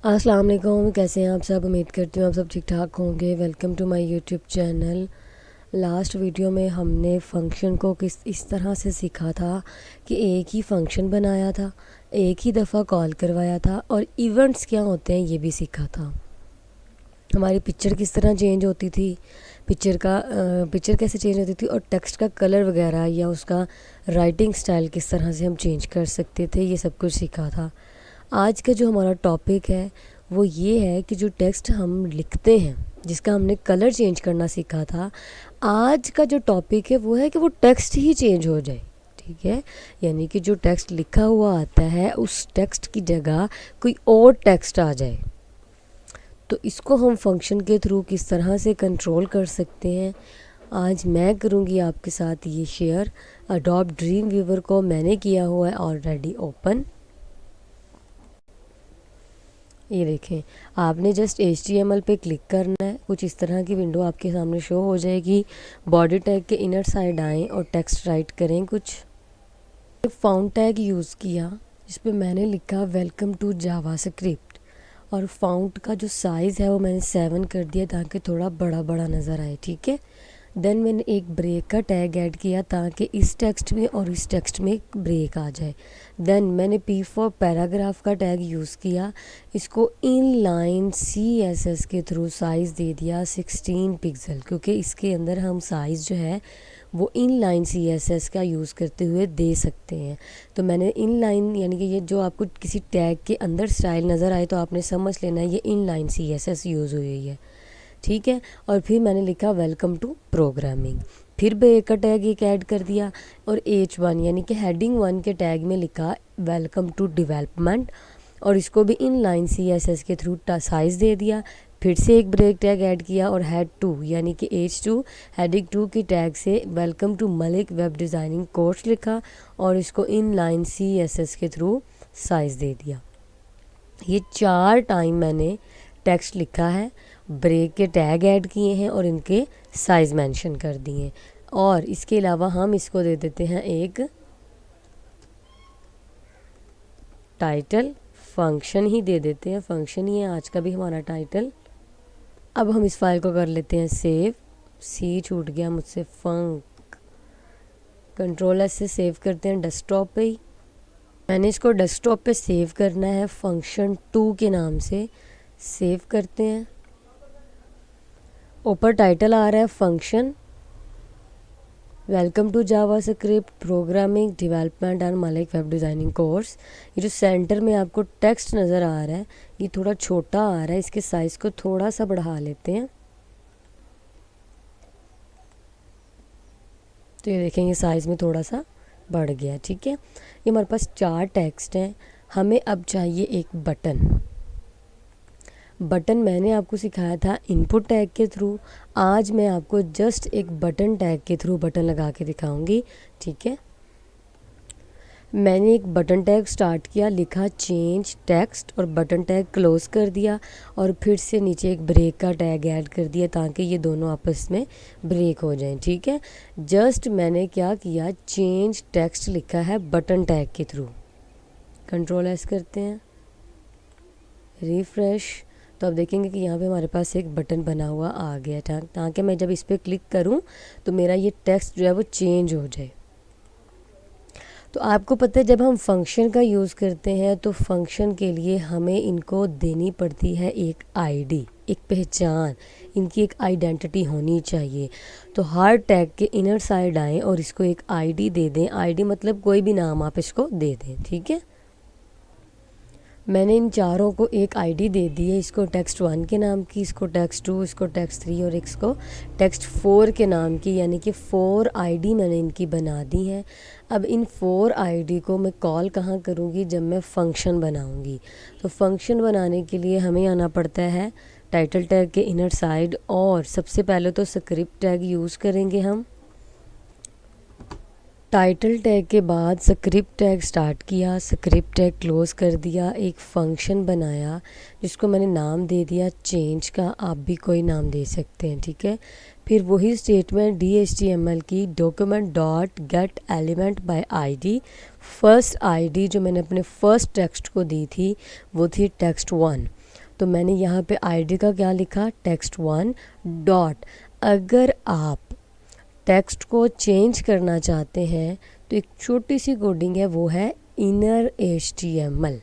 अस्सलाम वालेकुम, कैसे हैं आप सब। उम्मीद करती हूँ आप सब ठीक ठाक होंगे। Welcome to my YouTube channel. Last video में हमने फंक्शन को किस इस तरह से सीखा था कि एक ही फंक्शन बनाया था, एक ही दफ़ा कॉल करवाया था और इवेंट्स क्या होते हैं ये भी सीखा था। हमारी पिक्चर किस तरह चेंज होती थी, पिक्चर कैसे चेंज होती थी और टेक्स्ट का कलर वगैरह या उसका राइटिंग स्टाइल किस तरह से हम चेंज कर सकते थे, ये सब कुछ सीखा था। आज का जो हमारा टॉपिक है वो ये है कि जो टेक्स्ट हम लिखते हैं, जिसका हमने कलर चेंज करना सीखा था, आज का जो टॉपिक है वो है कि वो टेक्स्ट ही चेंज हो जाए। ठीक है, यानी कि जो टेक्स्ट लिखा हुआ आता है उस टेक्स्ट की जगह कोई और टेक्स्ट आ जाए। तो इसको हम फंक्शन के थ्रू किस तरह से कंट्रोल कर सकते हैं, आज मैं करूँगी आपके साथ ये शेयर। अडोब ड्रीम व्यूवर को मैंने किया हुआ है ऑलरेडी ओपन। ये देखें, आपने जस्ट HTML पे क्लिक करना है, कुछ इस तरह की विंडो आपके सामने शो हो जाएगी। बॉडी टैग के इनर साइड आएँ और टेक्स्ट राइट करें। कुछ एक फाउंट टैग यूज़ किया जिस पे मैंने लिखा वेलकम टू जावास्क्रिप्ट, और फाउंट का जो साइज़ है वो मैंने 7 कर दिया ताकि थोड़ा बड़ा बड़ा नज़र आए। ठीक है, देन मैंने एक ब्रेक का टैग ऐड किया ताकि इस टेक्स्ट में और इस टेक्स्ट में एक ब्रेक आ जाए। देन मैंने P फॉर पैराग्राफ का टैग यूज़ किया, इसको इन लाइन CSS के थ्रू साइज़ दे दिया 16 पिक्सल, क्योंकि इसके अंदर हम साइज़ जो है वो इन लाइन CSS का यूज़ करते हुए दे सकते हैं। तो मैंने इन लाइन यानी कि ये जो आपको किसी टैग के अंदर स्टाइल नज़र आए तो आपने समझ लेना है ये इन लाइन CSS यूज़ हुई हुई है। ठीक है, और फिर मैंने लिखा वेलकम टू प्रोग्रामिंग, फिर ब्रेक का टैग एक ऐड कर दिया और H1 यानी कि हेडिंग 1 के टैग में लिखा वेलकम टू डेवलपमेंट, और इसको भी इन लाइन CSS के थ्रू साइज़ दे दिया। फिर से एक ब्रेक टैग ऐड किया और हेड 2 यानी कि H2 हेडिंग 2 की टैग से welcome to Malik web designing course लिखा और इसको इन लाइन CSS के थ्रू साइज़ दे दिया। ये 4 टाइम मैंने टेक्स्ट लिखा है, ब्रेक के टैग ऐड किए हैं और इनके साइज़ मेंशन कर दिए हैं। और इसके अलावा हम इसको दे देते हैं एक टाइटल, फंक्शन ही दे देते हैं, फंक्शन ही है आज का भी हमारा टाइटल। अब हम इस फाइल को कर लेते हैं सेव। सी छूट गया मुझसे, फंक कंट्रोल S से सेव करते हैं डेस्कटॉप पे ही। मैंने इसको डेस्कटॉप पे सेव करना है फंक्शन 2 के नाम से। सेव करते हैं, ऊपर टाइटल आ रहा है function welcome to JavaScript programming development and Malik web designing course. ये जो सेंटर में आपको टेक्स्ट नज़र आ रहा है ये थोड़ा छोटा आ रहा है, इसके साइज़ को थोड़ा सा बढ़ा लेते हैं। तो ये देखेंगे साइज़ में थोड़ा सा बढ़ गया। ठीक है, ये हमारे पास 4 टेक्स्ट हैं। हमें अब चाहिए एक बटन। बटन मैंने आपको सिखाया था इनपुट टैग के थ्रू, आज मैं आपको जस्ट एक बटन टैग के थ्रू बटन लगा के दिखाऊंगी। ठीक है, मैंने एक बटन टैग स्टार्ट किया, लिखा चेंज टेक्स्ट और बटन टैग क्लोज कर दिया और फिर से नीचे एक ब्रेक का टैग ऐड कर दिया ताकि ये दोनों आपस में ब्रेक हो जाएं। ठीक है, जस्ट मैंने क्या किया, चेंज टेक्स्ट लिखा है बटन टैग के थ्रू। कंट्रोल S करते हैं, रिफ्रेश, तो आप देखेंगे कि यहाँ पे हमारे पास एक बटन बना हुआ आ गया था ताकि मैं जब इस पर क्लिक करूँ तो मेरा ये टेक्स्ट जो है वो चेंज हो जाए। तो आपको पता है जब हम फंक्शन का यूज़ करते हैं तो फंक्शन के लिए हमें इनको देनी पड़ती है एक आईडी, एक पहचान, इनकी एक आइडेंटिटी होनी चाहिए। तो हर टैग के इनर साइड आएँ और इसको एक आईडी दे दें। आईडी मतलब कोई भी नाम आप इसको दे दें। ठीक है, मैंने इन चारों को एक आईडी दे दी है, इसको टेक्स्ट 1 के नाम की, इसको टेक्स्ट 2, इसको टेक्स्ट 3 और इसको टेक्स्ट 4 के नाम की, यानी कि 4 आईडी मैंने इनकी बना दी है। अब इन 4 आईडी को मैं कॉल कहाँ करूँगी, जब मैं फ़ंक्शन बनाऊँगी। तो फंक्शन बनाने के लिए हमें आना पड़ता है टाइटल टैग के इनर साइड, और सबसे पहले तो स्क्रिप्ट टैग यूज़ करेंगे हम। टाइटल टैग के बाद स्क्रिप्ट टैग स्टार्ट किया, स्क्रिप्ट टैग क्लोज़ कर दिया, एक फ़ंक्शन बनाया जिसको मैंने नाम दे दिया चेंज का, आप भी कोई नाम दे सकते हैं। ठीक है, फिर वही स्टेटमेंट DHTML की document dot gate element by ID, first ID जो मैंने अपने फर्स्ट टेक्स्ट को दी थी वो थी टेक्स्ट 1, तो मैंने यहाँ पे आईडी का क्या लिखा, text1 डॉट। अगर आप टेक्स्ट को चेंज करना चाहते हैं तो एक छोटी सी कोडिंग है, वो है इनर HTML,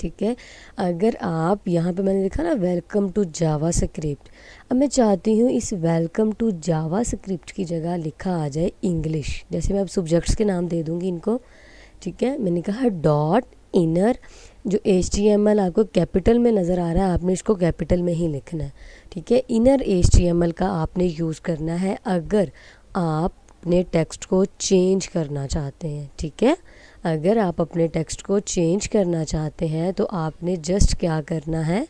ठीक है। अगर आप यहाँ पे मैंने लिखा ना वेलकम टू जावा स्क्रिप्ट, अब मैं चाहती हूँ इस वेलकम टू जावा स्क्रिप्ट की जगह लिखा आ जाए इंग्लिश। जैसे मैं अब सब्जेक्ट्स के नाम दे दूँगी इनको, ठीक है। मैंने कहा डॉट इनर, जो HTML आपको कैपिटल में नज़र आ रहा है आपने इसको कैपिटल में ही लिखना है, ठीक है। इनर HTML का आपने यूज़ करना है अगर आप अपने टेक्स्ट को चेंज करना चाहते हैं, ठीक है। अगर आप अपने टेक्स्ट को चेंज करना चाहते हैं तो आपने जस्ट क्या करना है,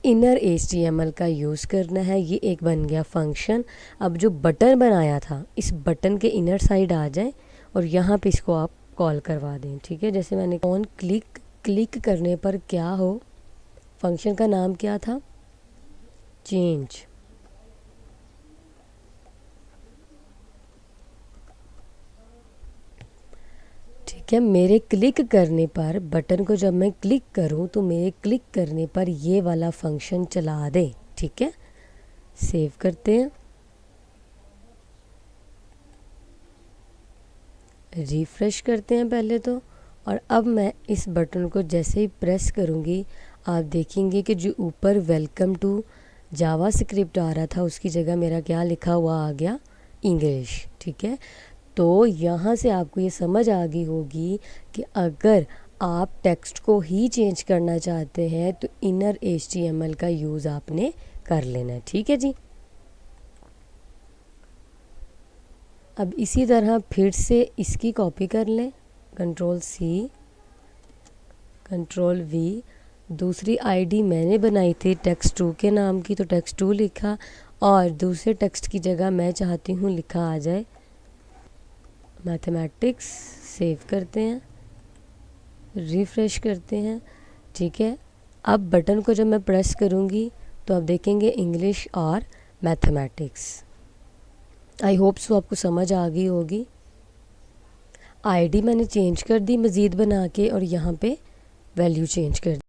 इनर HTML का यूज़ करना है। ये एक बन गया फंक्शन। अब जो बटन बनाया था इस बटन के इनर साइड आ जाए और यहाँ पे इसको आप कॉल करवा दें, ठीक है। जैसे मैंने ऑन क्लिक करने पर क्या हो, फंक्शन का नाम क्या था, चेंज, ठीक है। मेरे क्लिक करने पर, बटन को जब मैं क्लिक करूं तो मेरे क्लिक करने पर ये वाला फंक्शन चला दे, ठीक है। सेव करते हैं, रिफ्रेश करते हैं पहले तो, और अब मैं इस बटन को जैसे ही प्रेस करूंगी आप देखेंगे कि जो ऊपर वेलकम टू जावा स्क्रिप्ट आ रहा था उसकी जगह मेरा क्या लिखा हुआ आ गया, इंग्लिश, ठीक है। तो यहाँ से आपको ये समझ आ गई होगी कि अगर आप टेक्स्ट को ही चेंज करना चाहते हैं तो इनर HTML का यूज़ आपने कर लेना है, ठीक है जी। अब इसी तरह फिर से इसकी कॉपी कर लें, Ctrl+C Ctrl+V। दूसरी आईडी मैंने बनाई थी text2 के नाम की, तो text2 लिखा और दूसरे टेक्स्ट की जगह मैं चाहती हूँ लिखा आ जाए मैथमेटिक्स। सेव करते हैं, रिफ्रेश करते हैं, ठीक है। अब बटन को जब मैं प्रेस करूँगी तो आप देखेंगे इंग्लिश और मैथमेटिक्स। आई होप सो आपको समझ आ गई होगी। आईडी मैंने चेंज कर दी मज़ीद बना के और यहाँ पे वैल्यू चेंज कर दी।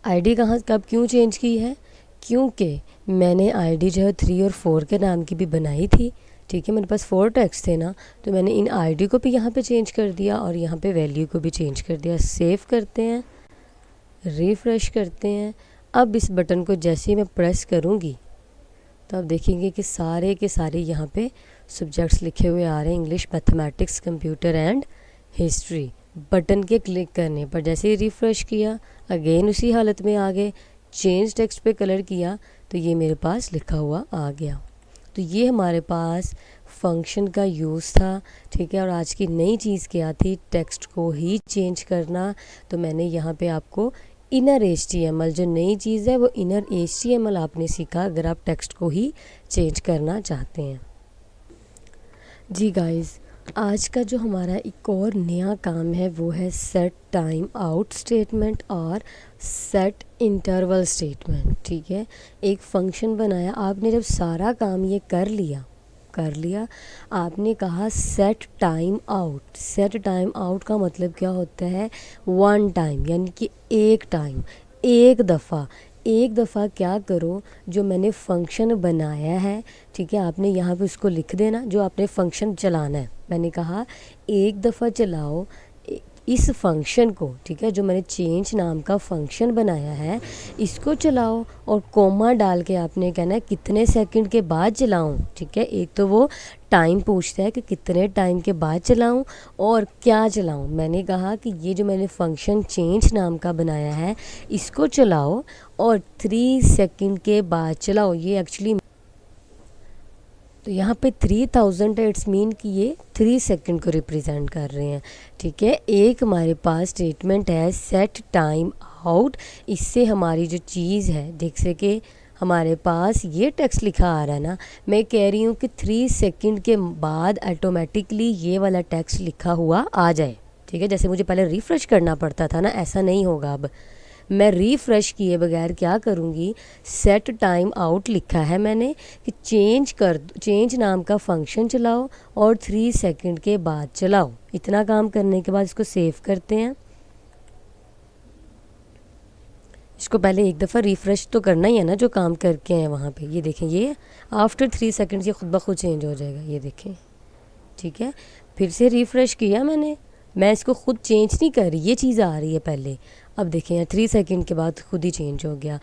आईडी कहाँ कब क्यों चेंज की है, क्योंकि मैंने आईडी जो है 3 और 4 के नाम की भी बनाई थी, ठीक है। मेरे पास 4 टेक्स्ट थे ना, तो मैंने इन आईडी को भी यहाँ पे चेंज कर दिया और यहाँ पे वैल्यू को भी चेंज कर दिया। सेव करते हैं, रिफ्रेश करते हैं। अब इस बटन को जैसे ही मैं प्रेस करूँगी तो आप देखेंगे कि सारे के सारे यहाँ पे सब्जेक्ट्स लिखे हुए आ रहे हैं, English, mathematics, computer and history. Button के क्लिक करने पर जैसे ही रिफ़्रेश किया अगेन उसी हालत में आ गए, चेंज टेक्स्ट पे कलर किया तो ये मेरे पास लिखा हुआ आ गया। तो ये हमारे पास फंक्शन का यूज़ था, ठीक है। और आज की नई चीज़ क्या थी, टेक्स्ट को ही चेंज करना। तो मैंने यहाँ पे आपको इनर HTML, जो नई चीज़ है वो इनर HTML आपने सीखा अगर आप टेक्स्ट को ही चेंज करना चाहते हैं। जी गाइस, आज का जो हमारा एक और नया काम है वो है सेट टाइम आउट स्टेटमेंट और सेट इंटरवल स्टेटमेंट, ठीक है। एक फंक्शन बनाया आपने, जब सारा काम ये कर लिया आपने कहा set time out. Set time out का मतलब क्या होता है, वन टाइम, यानी कि एक टाइम, एक दफ़ा क्या करो, जो मैंने फंक्शन बनाया है, ठीक है, आपने यहाँ पे उसको लिख देना जो आपने फंक्शन चलाना है। मैंने कहा एक दफ़ा चलाओ इस फंक्शन को, ठीक है, जो मैंने चेंज नाम का फंक्शन बनाया है इसको चलाओ, और कोमा डाल के आपने कहना है कितने सेकंड के बाद चलाऊं, ठीक है। एक तो वो टाइम पूछता है कि कितने टाइम के बाद चलाऊं और क्या चलाऊं। मैंने कहा कि ये जो मैंने फंक्शन चेंज नाम का बनाया है इसको चलाओ और 3 सेकंड के बाद चलाओ। ये एक्चुअली तो यहाँ पे 3000 इट्स मीन कि ये 3 सेकंड को रिप्रेजेंट कर रहे हैं, ठीक है। एक हमारे पास स्टेटमेंट है सेट टाइम आउट। इससे हमारी जो चीज़ है, देख सके हमारे पास ये टेक्स्ट लिखा आ रहा है ना, मैं कह रही हूँ कि 3 सेकंड के बाद ऑटोमेटिकली ये वाला टेक्स्ट लिखा हुआ आ जाए, ठीक है। जैसे मुझे पहले रिफ़्रेश करना पड़ता था ना, ऐसा नहीं होगा अब। मैं रिफ़्रेश किए बगैर क्या करूँगी, सेट टाइम आउट लिखा है मैंने कि चेंज नाम का फंक्शन चलाओ और 3 सेकंड के बाद चलाओ। इतना काम करने के बाद इसको सेव करते हैं, इसको पहले एक दफ़ा रिफ़्रेश तो करना ही है ना जो काम करके हैं वहाँ पे। ये देखें, ये आफ्टर 3 सेकंड्स ये खुद ब खुद चेंज हो जाएगा, ये देखें। ठीक है, फिर से रिफ़्रेश किया मैंने, मैं इसको खुद चेंज नहीं कर रही, ये चीज़ आ रही है पहले। अब देखें यार 3 सेकंड के बाद खुद ही चेंज हो गया।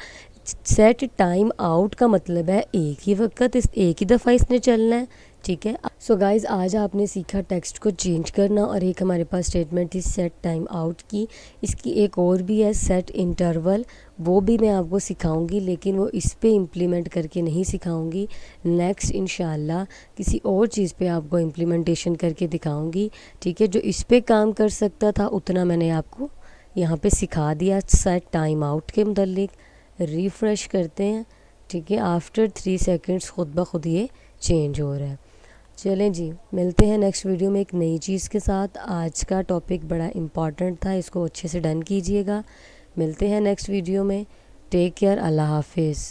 सेट टाइम आउट का मतलब है एक ही वक्त एक ही दफ़ा इसने चलना है। ठीक है, सो गाइज़ आज आपने सीखा टेक्स्ट को चेंज करना, और एक हमारे पास स्टेटमेंट थी सेट टाइम आउट की। इसकी एक और भी है सेट इंटरवल, वो भी मैं आपको सिखाऊंगी, लेकिन वो इस पे इम्प्लीमेंट करके नहीं सिखाऊंगी। नेक्स्ट इंशाल्लाह किसी और चीज़ पे आपको इम्प्लीमेंटेशन करके दिखाऊंगी। ठीक है, जो इस पे काम कर सकता था उतना मैंने आपको यहाँ पे सिखा दिया सेट टाइम आउट के मुतल्लिक। रिफ़्रेश करते हैं। ठीक है, आफ्टर 3 सेकंड्स खुद ब खुद ये चेंज हो रहा है। चलें जी, मिलते हैं नेक्स्ट वीडियो में एक नई चीज़ के साथ। आज का टॉपिक बड़ा इम्पॉर्टेंट था, इसको अच्छे से डन कीजिएगा। मिलते हैं नेक्स्ट वीडियो में। टेक केयर, अल्लाह हाफिज़।